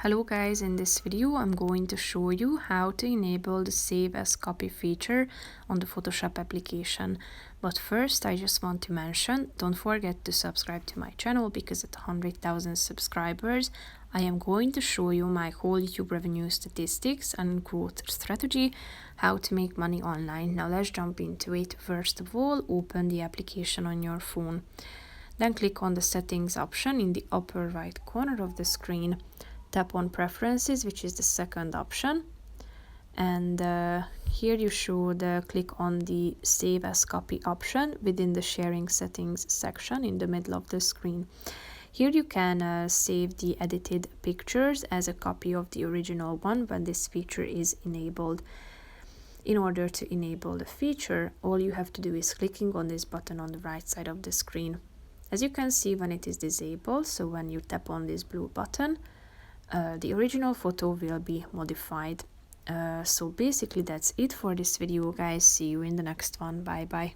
Hello guys, in this video I'm going to show you how to enable the save as copy feature on the Photoshop application. But first I just want to mention, don't forget to subscribe to my channel because at 100,000 subscribers I am going to show you my whole YouTube revenue statistics and growth strategy, how to make money online. Now let's jump into it. First of all, open the application on your phone. Then click on the settings option in the upper right corner of the screen. Tap on preferences, which is the second option, and here you should click on the save as copy option within the sharing settings section in the middle of the screen. Here you can save the edited pictures as a copy of the original one when this feature is enabled. In order to enable the feature, all you have to do is clicking on this button on the right side of the screen. As you can see, when it is disabled, so when you tap on this blue button, the original photo will be modified. So basically that's it for this video, guys. See you in the next one. Bye bye.